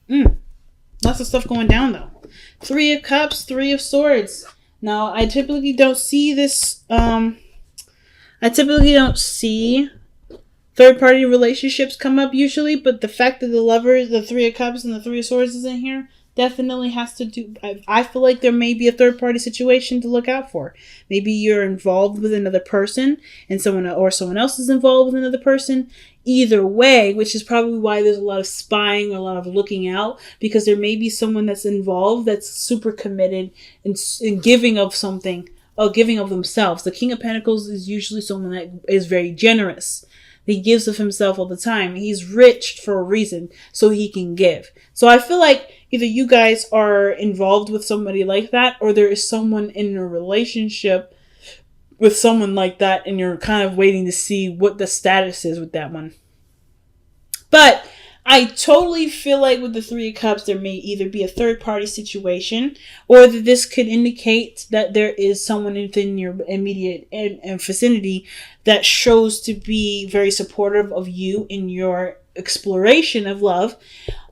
Mm, lots of stuff going down though. Three of Cups, Three of Swords. Now, I typically don't see this. I typically don't see third party relationships come up usually, but the fact that the Lovers, the Three of Cups, and the Three of Swords is in here definitely has to do. I feel like there may be a third party situation to look out for. Maybe you're involved with another person, and someone else is involved with another person. Either way, which is probably why there's a lot of spying, a lot of looking out, because there may be someone that's involved that's super committed in giving of something, or giving of themselves. The King of Pentacles is usually someone that is very generous. He gives of himself all the time. He's rich for a reason, so he can give. So I feel like either you guys are involved with somebody like that, or there is someone in a relationship with someone like that, and you're kind of waiting to see what the status is with that one. But I totally feel like with the Three of Cups, there may either be a third party situation, or that this could indicate that there is someone within your immediate and vicinity that shows to be very supportive of you in your exploration of love.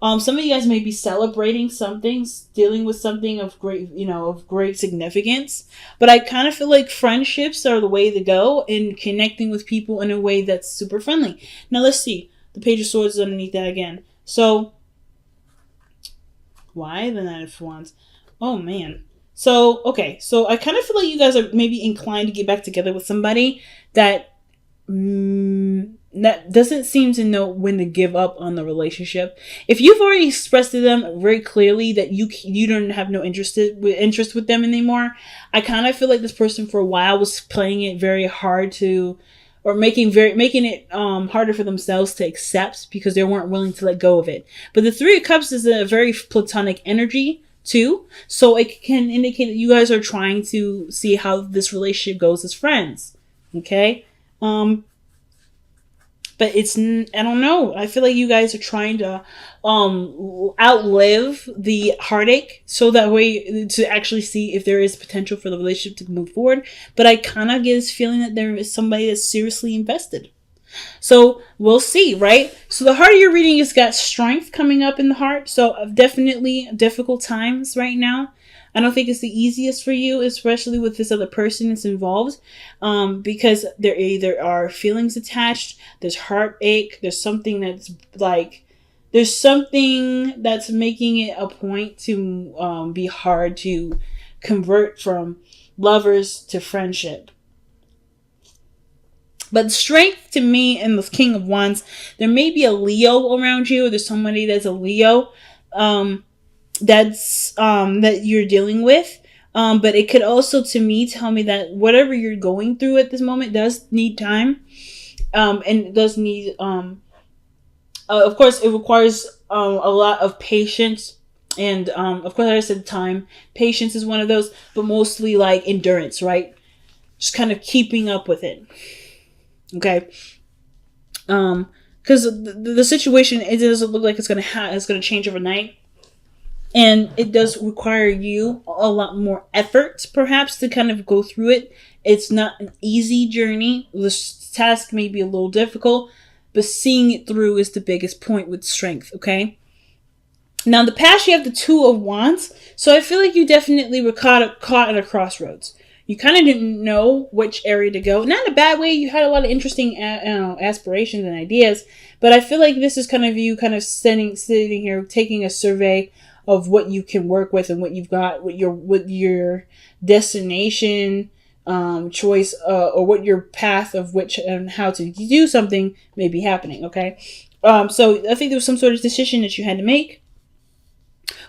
Some of you guys may be celebrating something, dealing with something of great significance. But I kind of feel like friendships are the way to go in connecting with people in a way that's super friendly. Now let's see. The Page of Swords is underneath that again. So, why the Knight of Wands? Oh, man. So, okay. So, I kind of feel like you guys are maybe inclined to get back together with somebody that that doesn't seem to know when to give up on the relationship. If you've already expressed to them very clearly that you don't have no interest with them anymore, I kind of feel like this person for a while was playing it very hard to, or making it harder for themselves to accept, because they weren't willing to let go of it. But the Three of Cups is a very platonic energy too, so it can indicate that you guys are trying to see how this relationship goes as friends. Okay. But it's, I don't know. I feel like you guys are trying to outlive the heartache, so that way to actually see if there is potential for the relationship to move forward. But I kind of get this feeling that there is somebody that's seriously invested. So we'll see, right? So the heart of your reading has got strength coming up in the heart. So definitely difficult times right now. I don't think it's the easiest for you, especially with this other person that's involved, because there either are feelings attached, there's heartache, there's something that's making it a point to be hard to convert from lovers to friendship. But strength to me in the King of Wands, there may be a Leo around you, or there's somebody that's a Leo. That you're dealing with. But it could also, to me, tell me that whatever you're going through at this moment does need time. And it does need, of course, it requires a lot of patience. And, of course, like I said, time. Patience is one of those, but mostly like endurance, right? Just kind of keeping up with it. Okay. Because the situation, it doesn't look like it's gonna change overnight. And it does require you a lot more effort, perhaps, to kind of go through it. It's not an easy journey. The task may be a little difficult, but seeing it through is the biggest point with strength, okay? Now, in the past, you have the Two of Wands. So I feel like you definitely were caught at a crossroads. You kind of didn't know which area to go. Not in a bad way. You had a lot of interesting aspirations and ideas. But I feel like this is kind of you kind of sitting here, taking a survey of what you can work with and what you've got, what your destination choice, or what your path of which and how to do something may be happening. Okay, so I think there was some sort of decision that you had to make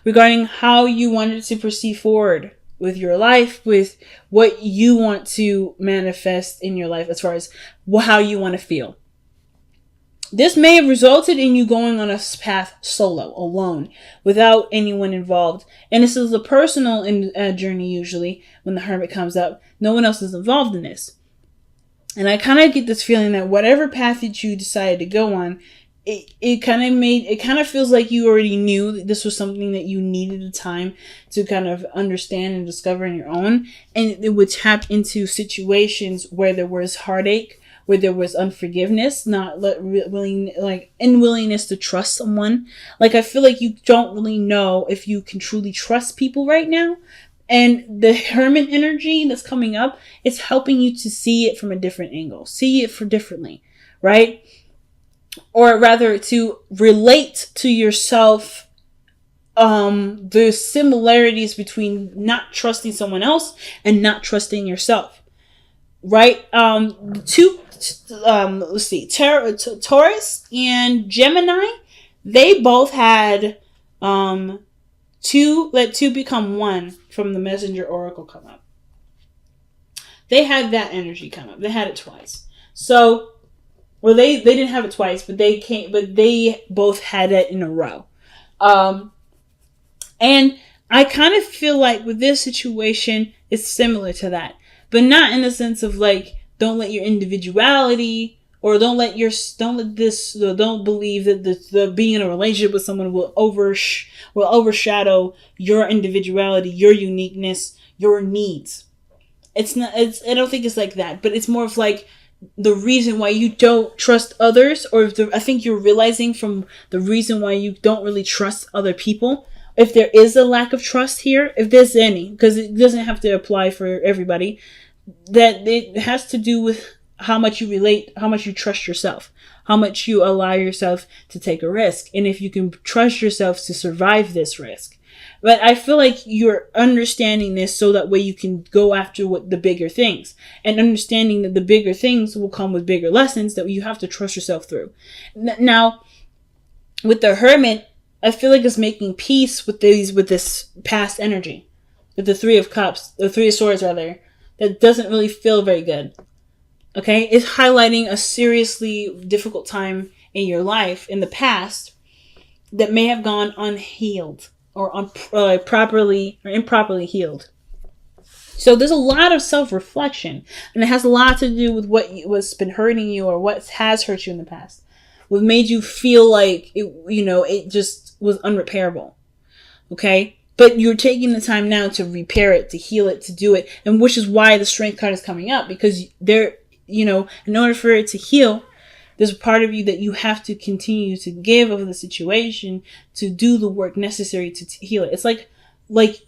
regarding how you wanted to proceed forward with your life, with what you want to manifest in your life, as far as how you want to feel. This may have resulted in you going on a path solo, alone, without anyone involved. And this is a personal journey usually when the Hermit comes up. No one else is involved in this. And I kind of get this feeling that whatever path that you decided to go on, it kind of feels like you already knew that this was something that you needed the time to kind of understand and discover on your own. And it would tap into situations where there was heartache, where there was unforgiveness, not unwillingness to trust someone. Like, I feel like you don't really know if you can truly trust people right now. And the hermit energy that's coming up, it's helping you to see it from a different angle, see it for differently, right? Or rather, to relate to yourself the similarities between not trusting someone else and not trusting yourself, right? Let's see, Taurus and Gemini, they both had let two become one from the Messenger Oracle come up. They had that energy come up. They had it twice. So, well, they didn't have it twice, but they both had it in a row. And I kind of feel like with this situation, it's similar to that, but not in the sense of like, don't let your individuality, or don't believe that the being in a relationship with someone will overshadow your individuality, your uniqueness, your needs. I don't think it's like that, but it's more of like the reason why you don't trust others, or I think you're realizing from the reason why you don't really trust other people. If there is a lack of trust here, if there's any, because it doesn't have to apply for everybody, that it has to do with how much you relate, how much you trust yourself, how much you allow yourself to take a risk, and if you can trust yourself to survive this risk. But I feel like you're understanding this so that way you can go after the bigger things, and understanding that the bigger things will come with bigger lessons that you have to trust yourself through. Now, with the Hermit, I feel like it's making peace with this past energy, with the Three of Swords rather, that doesn't really feel very good. Okay, it's highlighting a seriously difficult time in your life in the past that may have gone unhealed or improperly healed. So there's a lot of self-reflection, and it has a lot to do with what's been hurting you or what has hurt you in the past, what made you feel like it just was unrepairable. Okay, but you're taking the time now to repair it, to heal it, to do it, and which is why the Strength card is coming up, because in order for it to heal, there's a part of you that you have to continue to give of the situation, to do the work necessary to heal it. It's like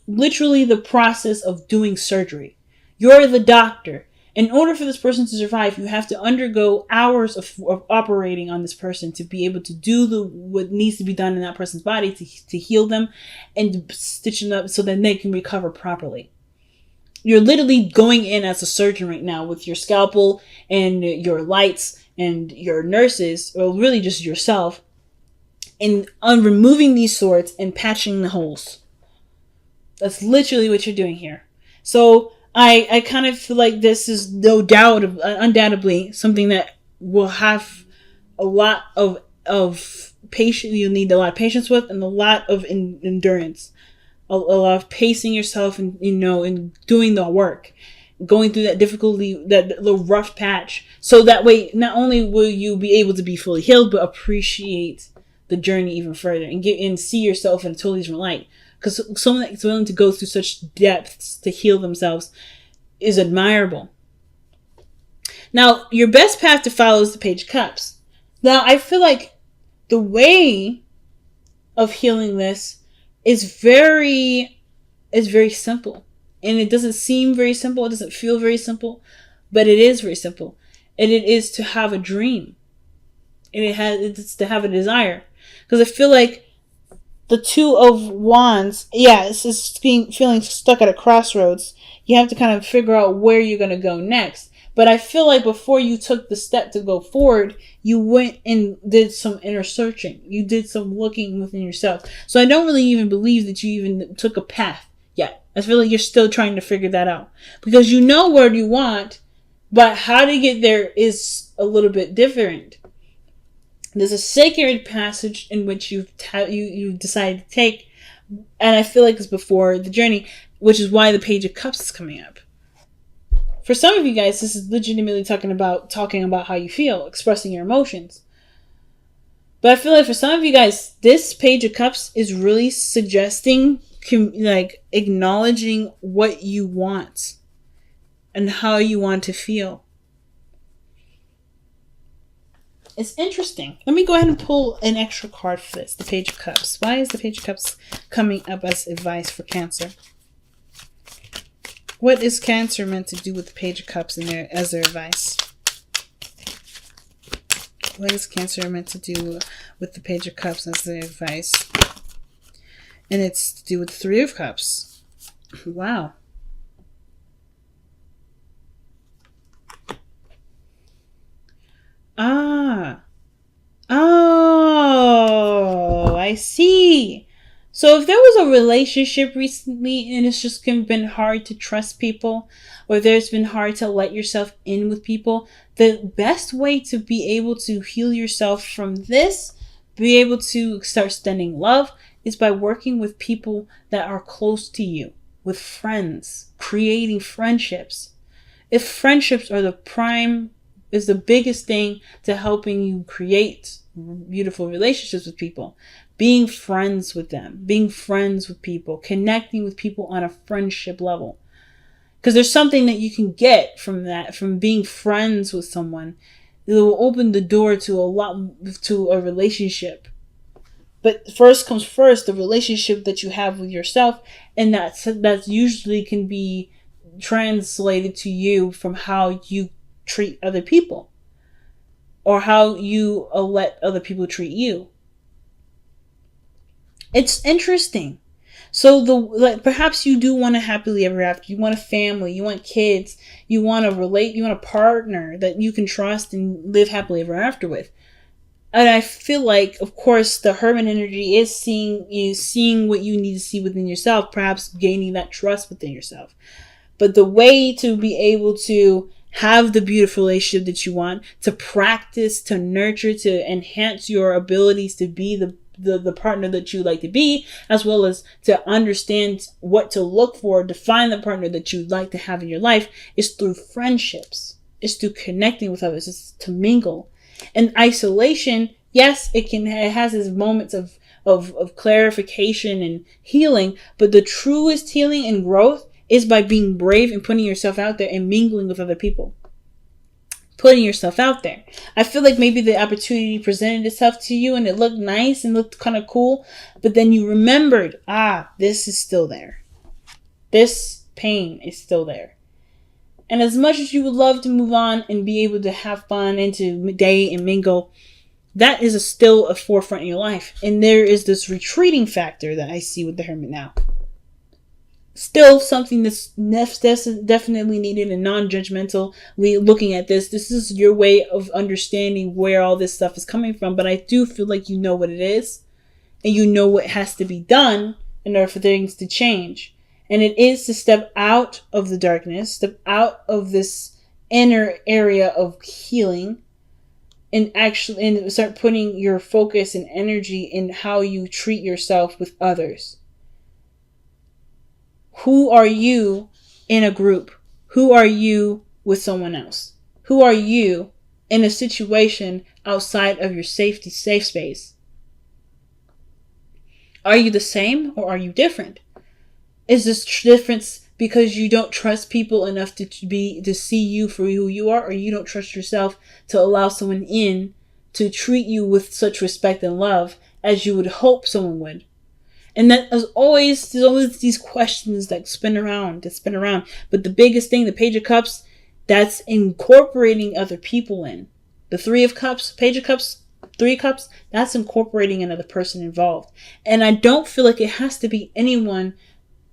literally the process of doing surgery. You're the doctor. In order for this person to survive, you have to undergo hours of operating on this person to be able to do what needs to be done in that person's body to heal them and stitch them up so that they can recover properly. You're literally going in as a surgeon right now with your scalpel and your lights and your nurses, or really just yourself, and removing these swords and patching the holes. That's literally what you're doing here. So I kind of feel like this is no doubt, undoubtedly, something that will have a lot of patience. You'll need a lot of patience with, and a lot of endurance, a lot of pacing yourself, and and doing the work, going through that difficulty, that little rough patch, so that way not only will you be able to be fully healed, but appreciate the journey even further and see yourself in a totally different light. Because someone that's willing to go through such depths to heal themselves is admirable. Now, your best path to follow is the Page of Cups. Now, I feel like the way of healing this is very simple. And it doesn't seem very simple. It doesn't feel very simple. But it is very simple. And it is to have a dream. And it's to have a desire. Because I feel like the Two of Wands, it's feeling stuck at a crossroads. You have to kind of figure out where you're going to go next. But I feel like before you took the step to go forward, you went and did some inner searching. You did some looking within yourself. So I don't really even believe that you even took a path yet. I feel like you're still trying to figure that out. Because you know where you want, but how to get there is a little bit different. There's a sacred passage in which you decided to take, and I feel like it's before the journey, which is why the Page of Cups is coming up. For some of you guys, this is legitimately talking about how you feel, expressing your emotions. But I feel like for some of you guys, this Page of Cups is really suggesting, acknowledging what you want and how you want to feel. It's interesting. Let me go ahead and pull an extra card for this. The Page of Cups. Why is the Page of Cups coming up as advice for Cancer? What is Cancer meant to do with the Page of Cups as their advice? What is Cancer meant to do with the Page of Cups as their advice? And it's to do with the Three of Cups. Wow. Oh, I see. So if there was a relationship recently and it's just been hard to trust people, or there's been hard to let yourself in with people, the best way to be able to heal yourself from this, be able to start extending love, is by working with people that are close to you, with friends, creating friendships. If friendships are is the biggest thing to helping you create beautiful relationships with people. Being friends with them, being friends with people, connecting with people on a friendship level. Because there's something that you can get from that, from being friends with someone. It will open the door to a relationship. But first comes first, the relationship that you have with yourself, and that's usually can be translated to you from how you treat other people, or how you let other people treat you. It's interesting. So perhaps you do want a happily ever after. You want a family, you want kids, you want a partner that you can trust and live happily ever after with. And I feel like, of course, the Hermit energy is seeing what you need to see within yourself, perhaps gaining that trust within yourself. But the way to be able to have the beautiful relationship that you want, to practice, to nurture, to enhance your abilities to be the partner that you like to be, as well as to understand what to look for, to find the partner that you'd like to have in your life, is through friendships. It's through connecting with others. It's to mingle. And isolation, yes, it has its moments of clarification and healing, but the truest healing and growth is by being brave and putting yourself out there and mingling with other people. Putting yourself out there. I feel like maybe the opportunity presented itself to you and it looked nice and looked kind of cool, but then you remembered, this is still there. This pain is still there. And as much as you would love to move on and be able to have fun and to date and mingle, that is still a forefront in your life. And there is this retreating factor that I see with the Hermit now. Still something that's definitely needed and non-judgmental. Looking at this is your way of understanding where all this stuff is coming from. But I do feel like you know what it is. And you know what has to be done in order for things to change. And it is to step out of the darkness, step out of this inner area of healing, and start putting your focus and energy in how you treat yourself with others. Who are you in a group? Who are you with someone else? Who are you in a situation outside of your safe space? Are you the same or are you different? Is this difference because you don't trust people enough to see you for who you are, or you don't trust yourself to allow someone in to treat you with such respect and love as you would hope someone would? And there's always these questions that spin around. But the biggest thing, the Page of Cups, that's incorporating other people in. The Three of Cups, Page of Cups, Three of Cups, that's incorporating another person involved. And I don't feel like it has to be anyone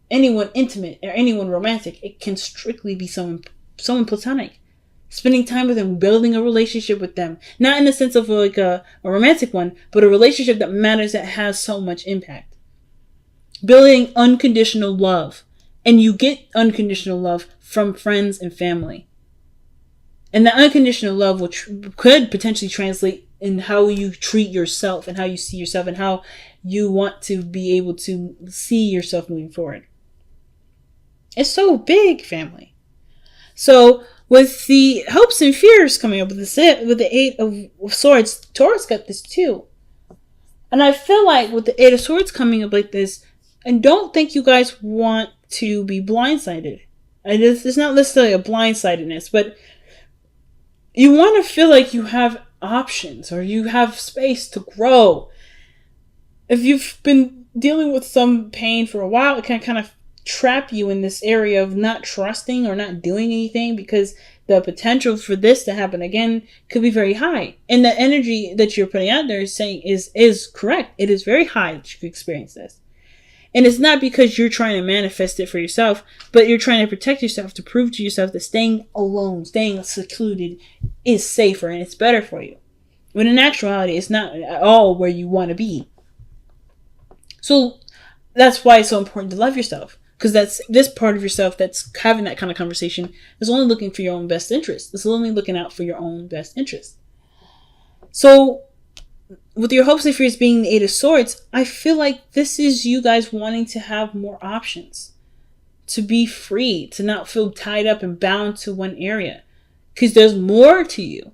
intimate or anyone romantic. It can strictly be someone platonic. Spending time with them, building a relationship with them. Not in the sense of like a romantic one, but a relationship that matters, that has so much impact. Building unconditional love. And you get unconditional love from friends and family. And that unconditional love could potentially translate in how you treat yourself and how you see yourself and how you want to be able to see yourself moving forward. It's so big, family. So with the hopes and fears coming up with the Eight of Swords, Taurus got this too. And I feel like with the Eight of Swords coming up like this, I don't think you guys want to be blindsided. It's not necessarily a blindsidedness, but you want to feel like you have options, or you have space to grow. If you've been dealing with some pain for a while, it can kind of trap you in this area of not trusting or not doing anything, because the potential for this to happen again could be very high. And the energy that you're putting out there is saying is correct. It is very high that you could experience this. And it's not because you're trying to manifest it for yourself, but you're trying to protect yourself, to prove to yourself that staying alone, staying secluded is safer and it's better for you. When in actuality, it's not at all where you want to be. So that's why it's so important to love yourself. Because that's this part of yourself that's having that kind of conversation is only looking for your own best interest. It's only looking out for your own best interest. So with your hopes and fears being the Eight of Swords, I feel like this is you guys wanting to have more options. To be free. To not feel tied up and bound to one area. Because there's more to you.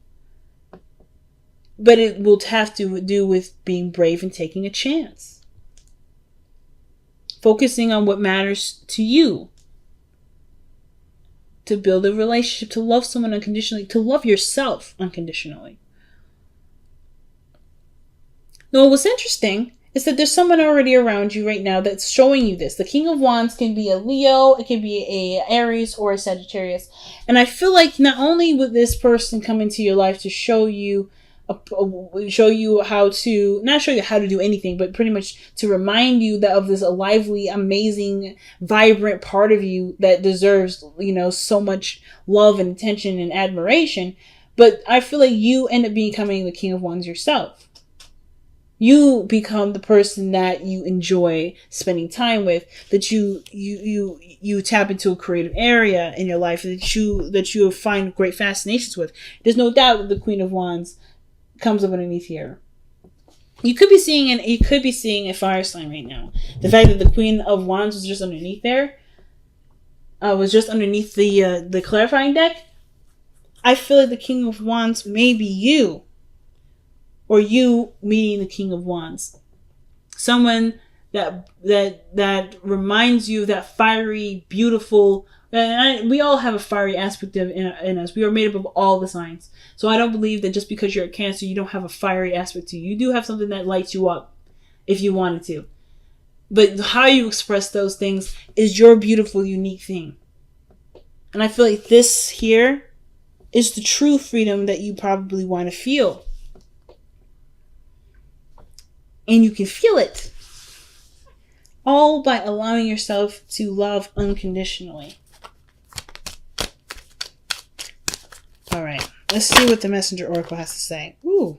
But it will have to do with being brave and taking a chance. Focusing on what matters to you. To build a relationship, to love someone unconditionally, to love yourself unconditionally. Now, what's interesting is that there's someone already around you right now that's showing you this. The King of Wands can be a Leo, it can be a Aries or a Sagittarius. And I feel like not only would this person come into your life to show you how to, not show you how to do anything, but pretty much to remind you that of this lively, amazing, vibrant part of you that deserves, so much love and attention and admiration. But I feel like you end up becoming the King of Wands yourself. You become the person that you enjoy spending time with, that you tap into a creative area in your life that you find great fascinations with. There's no doubt that the Queen of Wands comes up underneath here. You could be seeing a fire sign right now. The fact that the Queen of Wands was just underneath there, was just underneath the clarifying deck. I feel like the King of Wands may be you, or you meeting the King of Wands. Someone that reminds you of that fiery, beautiful. We all have a fiery aspect in us. We are made up of all the signs. So I don't believe that just because you're a Cancer, you don't have a fiery aspect to you. You do have something that lights you up if you wanted to. But how you express those things is your beautiful, unique thing. And I feel like this here is the true freedom that you probably want to feel. And you can feel it. All by allowing yourself to love unconditionally. Alright, let's see what the Messenger Oracle has to say. Ooh.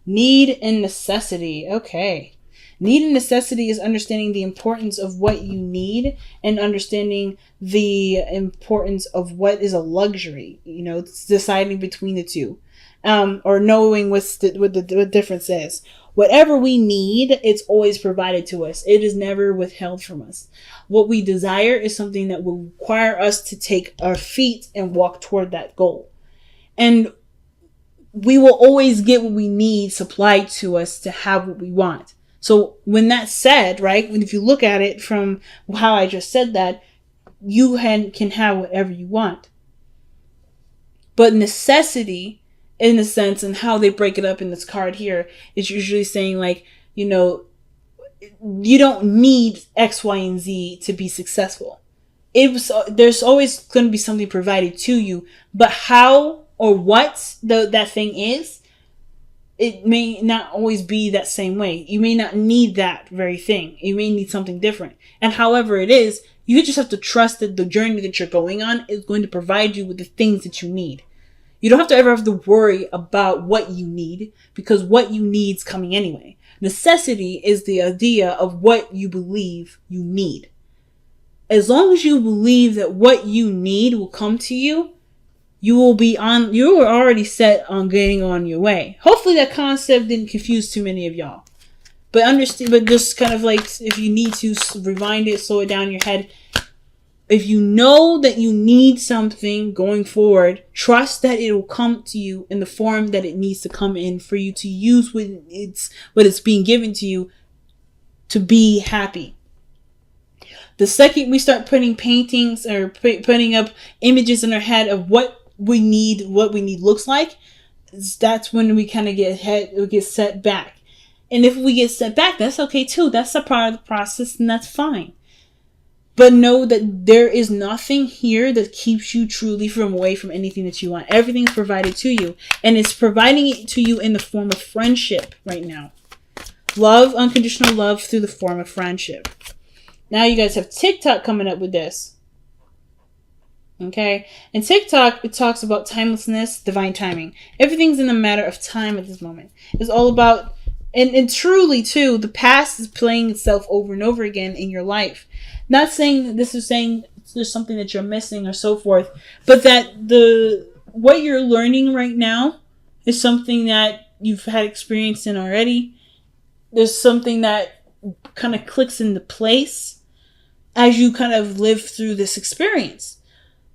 Need and necessity. Okay. Need and necessity is understanding the importance of what you need and understanding the importance of what is a luxury. It's deciding between the two. Or knowing what the difference is. Whatever we need, it's always provided to us. It is never withheld from us. What we desire is something that will require us to take our feet and walk toward that goal. And we will always get what we need supplied to us to have what we want. So when that's said, right, if you look at it from how I just said that, you can have whatever you want. But necessity, in the sense, and how they break it up in this card here, is usually saying like, you don't need X, Y, and Z to be successful. There's always going to be something provided to you, but how or what that thing is, it may not always be that same way. You may not need that very thing. You may need something different. And however it is, you just have to trust that the journey that you're going on is going to provide you with the things that you need. You don't have to ever have to worry about what you need, because what you need is coming anyway. Necessity is the idea of what you believe you need. As long as you believe that what you need will come to you, you are already set on getting on your way. Hopefully that concept didn't confuse too many of y'all. But understand, but just kind of like, if you need to rewind it, slow it down in your head. If you know that you need something going forward, trust that it will come to you in the form that it needs to come in for you to use what it's being given to you to be happy. The second we start putting paintings or putting up images in our head of what we need looks like, that's when we kind of get set back. And if we get set back, that's okay too. That's a part of the process, and that's fine. But know that there is nothing here that keeps you truly away from anything that you want. Everything's provided to you. And it's providing it to you in the form of friendship right now. Love, unconditional love through the form of friendship. Now you guys have TikTok coming up with this. Okay? And TikTok, it talks about timelessness, divine timing. Everything's in a matter of time at this moment. It's all about, and truly too, the past is playing itself over and over again in your life. Not saying that this is saying there's something that you're missing or so forth, but that what you're learning right now is something that you've had experience in already. There's something that kind of clicks into place as you kind of live through this experience.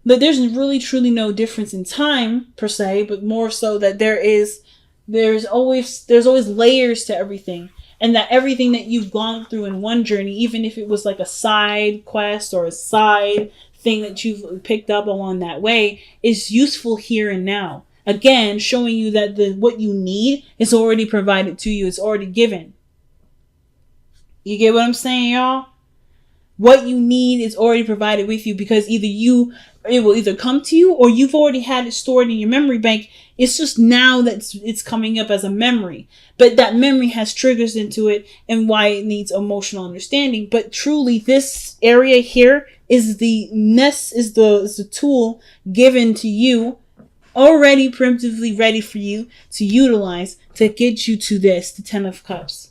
But there's really truly no difference in time per se, but more so that there's always layers to everything. And that everything that you've gone through in one journey, even if it was like a side quest or a side thing that you've picked up along that way, is useful here and now. Again, showing you that what you need is already provided to you. It's already given. You get what I'm saying, y'all? What you need is already provided with you, because it will either come to you or you've already had it stored in your memory bank. It's just now that it's coming up as a memory. But that memory has triggers into it and why it needs emotional understanding. But truly, this area here is the tool given to you, already primitively ready for you to utilize to get you to the 10 of Cups.